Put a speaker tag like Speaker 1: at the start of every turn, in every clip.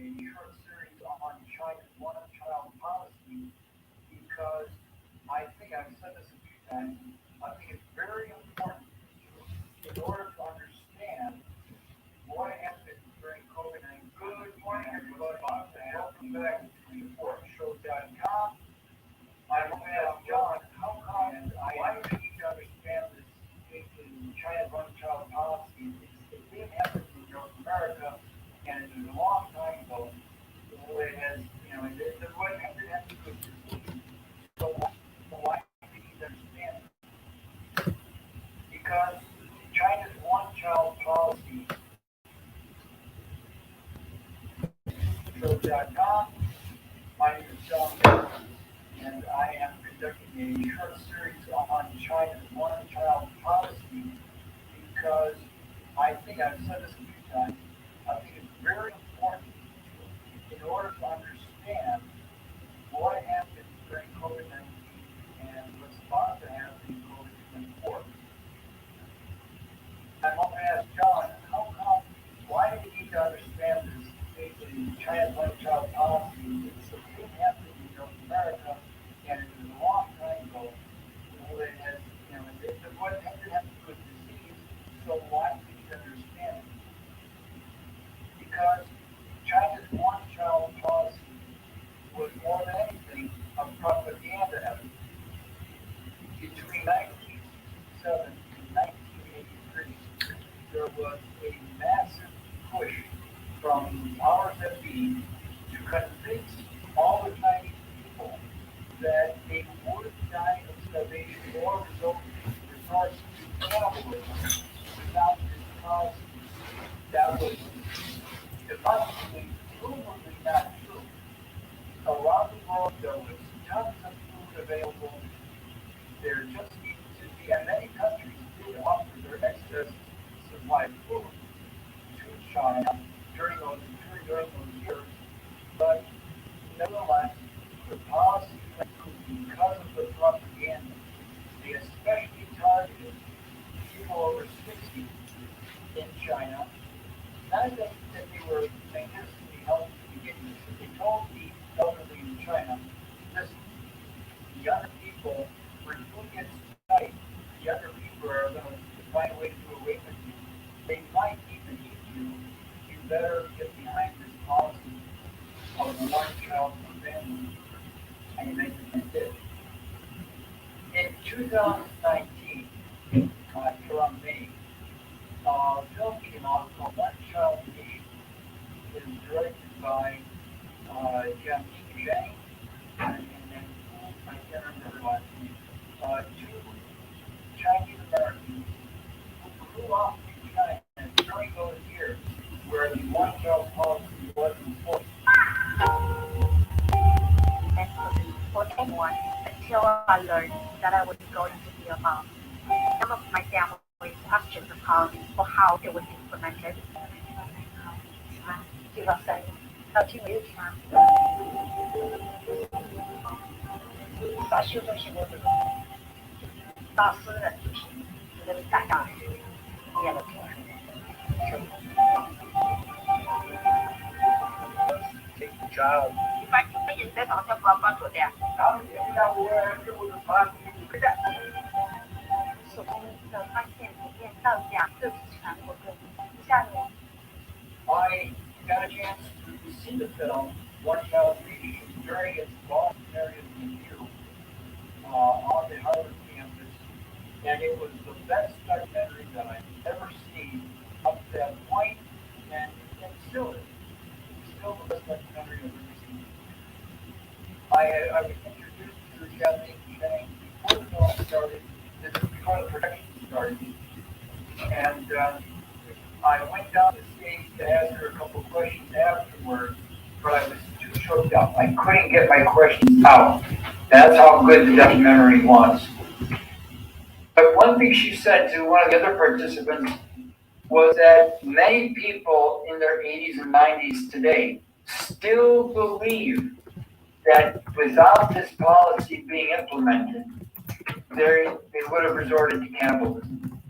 Speaker 1: a short series on China's one-child policy because I think I've said this a few times. I think it's very important in order to understand what happened during COVID-19. Good morning, everybody. Welcome back to Roadshow.com. I'm going to ask John, how come and why do we need to understand this in China's one-child policy? It didn't happen in North America, and it was a long time ago. It has, it wasn't have to good decision. So why do we need to understand it? Because China's one-child policy. Roadshow.com. My name is John, and I am conducting a short series on China's one-child policy because I think I've said this a few times. I think it's very important in order to understand what happened during COVID-19 and what's about to happen in COVID-24. I'm going to ask John, why do we need to understand this in China's one-child policy? It's a thing happening in North America, and it was a long time ago. It has, it wasn't have to good disease, so why do we need to understand it? Because China's one-child policy was more than anything a propaganda effort. Between 1967 and 1983, there was a massive push from powers that be to convince all the Chinese people that they would die of starvation or resort to cannibalism without this policy. That was demonstrably, provably not true. Around the world, there was tons of food available. There just needed to be, and many countries did offer their excess supply of food to China during those years. But nevertheless, the policy because of the propaganda. They especially targeted people over 60 in China. Not that they were magnificently healthy to begin with, but they told the elderly in China, listen, the younger people, when food gets tight, the younger people are going to find a way to do away with you. They might even eat you. You better get behind this policy of the one child per family, and they did. In 2019, around May, a film came out called One Child Nation. It is directed by Jiang Zhang, and I can't remember her last name. Two Chinese Americans who grew up in China during those years where the one child policy was enforced.
Speaker 2: And couldn't support anyone until I learned that I was going to be a mom. Some of my family questioned the policy or how it was implemented. 这个声音，到听没有听啊？把修正性我这个大师的主题，这个大家念了听。
Speaker 1: Take the child.
Speaker 2: 一般人在早上关注的。手工的发现普遍造价各自全国各地。下面
Speaker 1: I got a chance to see the film One Child Nation during its voluntary review on the Harvard campus, and it was the best documentary that I've ever seen up to that point, and still is. It's still the best documentary I've ever seen. I was introduced to Japanese Chang before the film started, before the production started, and I went down the stage to ask her a couple of questions afterwards, but I was too choked up. I couldn't get my questions out. That's how good the documentary was. But one thing she said to one of the other participants was that many people in their 80s and 90s today still believe that without this policy being implemented, they would have resorted to cannibalism.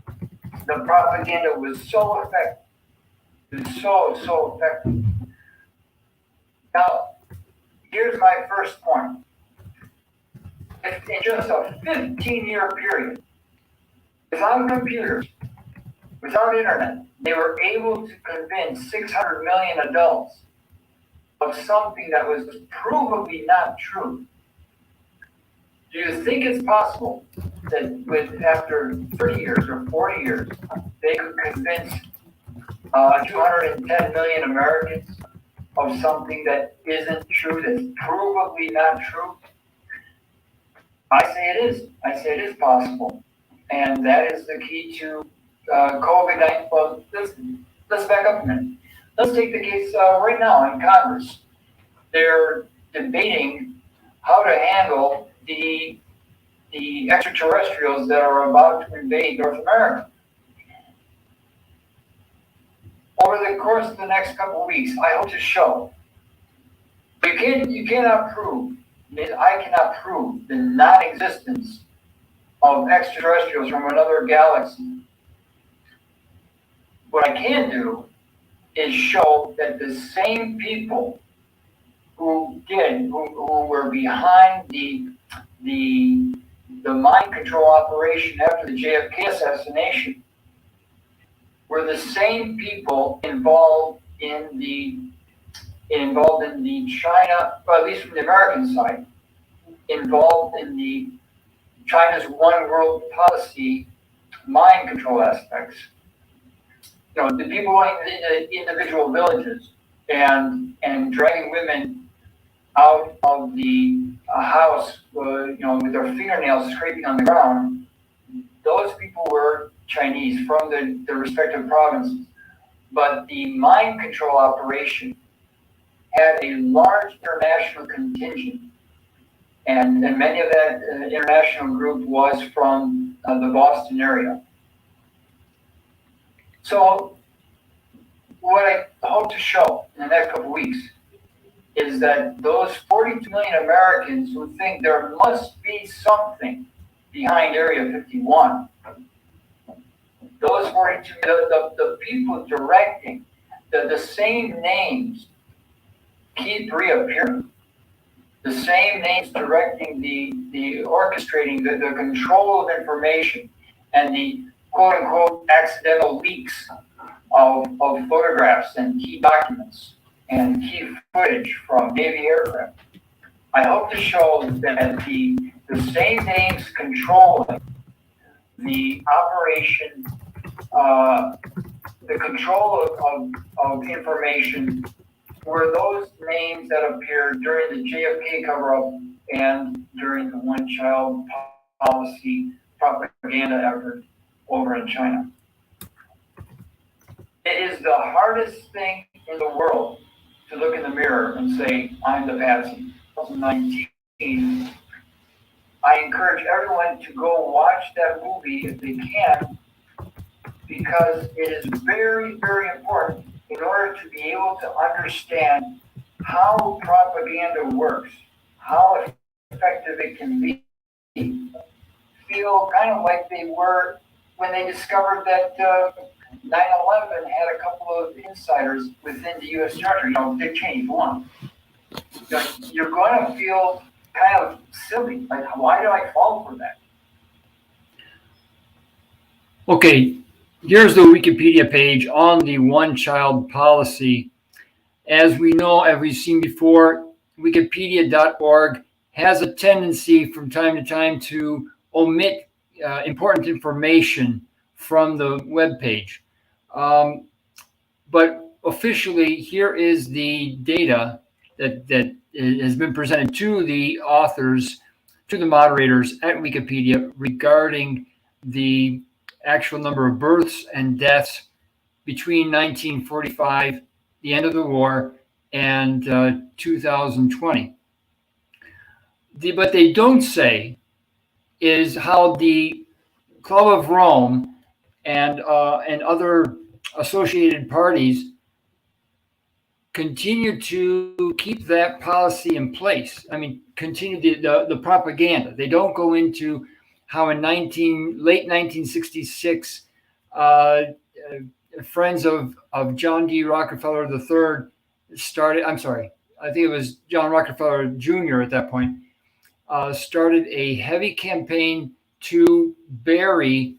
Speaker 1: The propaganda was so effective. It was so effective. Now, here's my first point. If in just a 15-year period, without computers, without internet, they were able to convince 600 million adults of something that was provably not true, do you think it's possible that after 30 years or 40 years, they could convince 210 million Americans of something that isn't true, that's provably not true? I say it is. I say it is possible. And that is the key to COVID-19. Well, let's back up a minute. Let's take the case right now in Congress. They're debating how to handle the extraterrestrials that are about to invade North America. Over the course of the next couple of weeks, I hope to show you cannot prove, I cannot prove the non-existence of extraterrestrials from another galaxy. What I can do is show that the same people who were behind the mind control operation after the JFK assassination were the same people involved in the China, or at least from the American side, involved in the China's one world policy mind control aspects. You know, the people going into individual villages and dragging women out of the house, with their fingernails scraping on the ground. Those people were Chinese from the respective provinces. But the mind control operation had a large international contingent, and many of that international group was from the Boston area. So what I hope to show in the next couple of weeks is that those 42 million Americans who think there must be something behind Area 51, those 42, the people directing, the same names keep reappearing. The same names directing the orchestrating, the control of information, and the quote unquote accidental leaks of photographs and key documents and key footage from Navy aircraft. I hope to show that the same names controlling the operation, the control of information were those names that appeared during the JFK cover-up and during the one-child policy propaganda effort over in China. It is the hardest thing in the world to look in the mirror and say, I'm the patsy. 2019, I encourage everyone to go watch that movie if they can, because it is very, very important in order to be able to understand how propaganda works, how effective it can be. Feel kind of like they were when they discovered that 9/11 had a couple of insiders within the U.S. Treasury, Dick Cheney, for one. You're going to feel kind of silly. Like, why did I fall for that?
Speaker 3: Okay, here's the Wikipedia page on the one-child policy. As we know, as we've seen before, wikipedia.org has a tendency from time to time to omit important information from the webpage. But officially, here is the data that has been presented to the authors, to the moderators at Wikipedia regarding the actual number of births and deaths between 1945, the end of the war, and 2020. What they don't say is how the Club of Rome and other associated parties continue to keep that policy in place. I mean, continue the propaganda. They don't go into how in late 1966, friends of John D. Rockefeller III started. I'm sorry, I think it was John Rockefeller Jr. at that point, started a heavy campaign to bury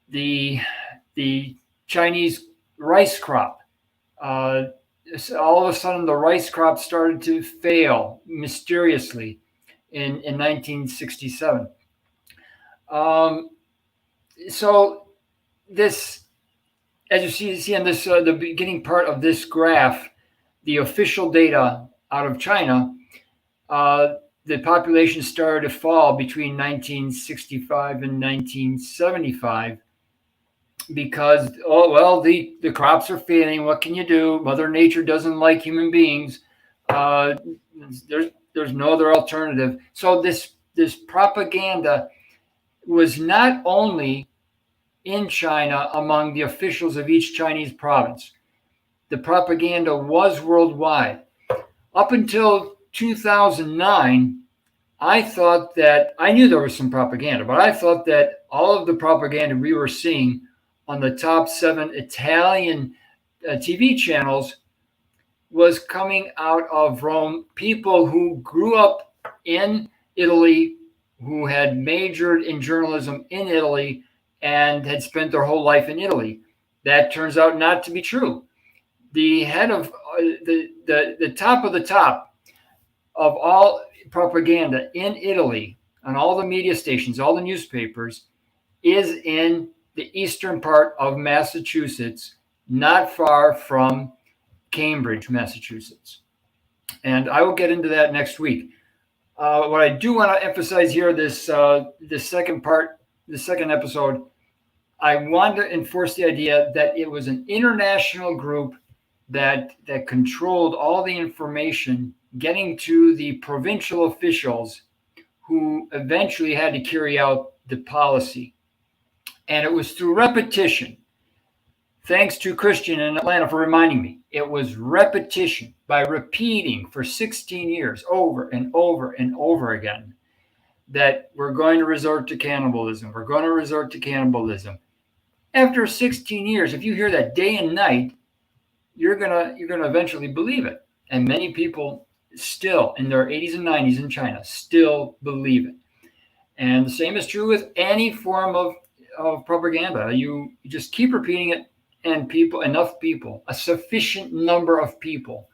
Speaker 3: the Chinese rice crop. All of a sudden, the rice crop started to fail mysteriously in 1967. So this, as you see on this, the beginning part of this graph, the official data out of China, the population started to fall between 1965 and 1975 because, the crops are failing. What can you do? Mother Nature doesn't like human beings. There's no other alternative. So this propaganda was not only in China among the officials of each Chinese province. The propaganda was worldwide. Up until 2009, I thought that I knew there was some propaganda, but I thought that all of the propaganda we were seeing on the top 7 Italian TV channels was coming out of Rome. People who grew up in Italy, who had majored in journalism in Italy, and had spent their whole life in Italy. That turns out not to be true. The head of the top of the top of all propaganda in Italy, on all the media stations, all the newspapers, is in the eastern part of Massachusetts, not far from Cambridge, Massachusetts. And I will get into that next week. What I do want to emphasize here, this second episode, I want to enforce the idea that it was an international group that controlled all the information getting to the provincial officials who eventually had to carry out the policy. And it was through repetition. Thanks to Christian in Atlanta for reminding me. It was repetition, by repeating for 16 years over and over and over again that we're going to resort to cannibalism. We're going to resort to cannibalism. After 16 years, if you hear that day and night, you're gonna eventually believe it. And many people still, in their 80s and 90s in China, still believe it. And the same is true with any form of propaganda. You just keep repeating it, and enough people, a sufficient number of people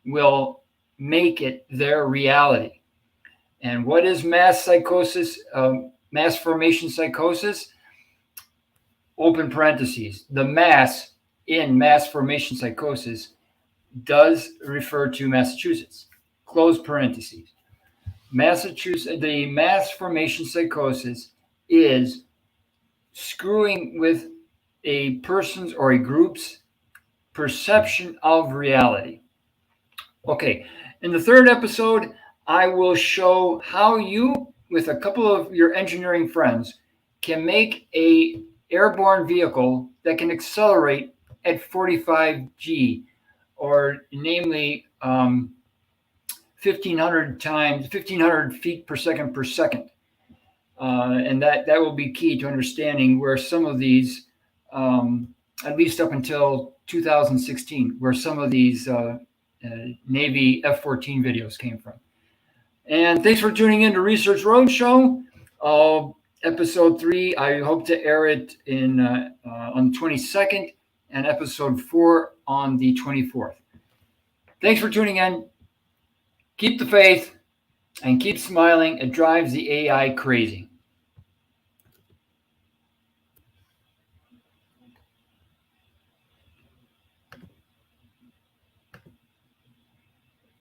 Speaker 3: will make it their reality. And what is mass psychosis, mass formation psychosis? Open parentheses. The mass in mass formation psychosis does refer to Massachusetts. Close parentheses. The mass formation psychosis is screwing with a person's or a group's perception of reality. Okay, in the third episode, I will show how you, with a couple of your engineering friends, can make a airborne vehicle that can accelerate at 45 G, or namely 1,500 feet per second. And that will be key to understanding where some of these, at least up until 2016, where some of these Navy F-14 videos came from. And thanks for tuning in to Research Roadshow. Episode 3, I hope to air it on the 22nd, and episode 4 on the 24th. Thanks for tuning in. Keep the faith and keep smiling. It drives the AI crazy.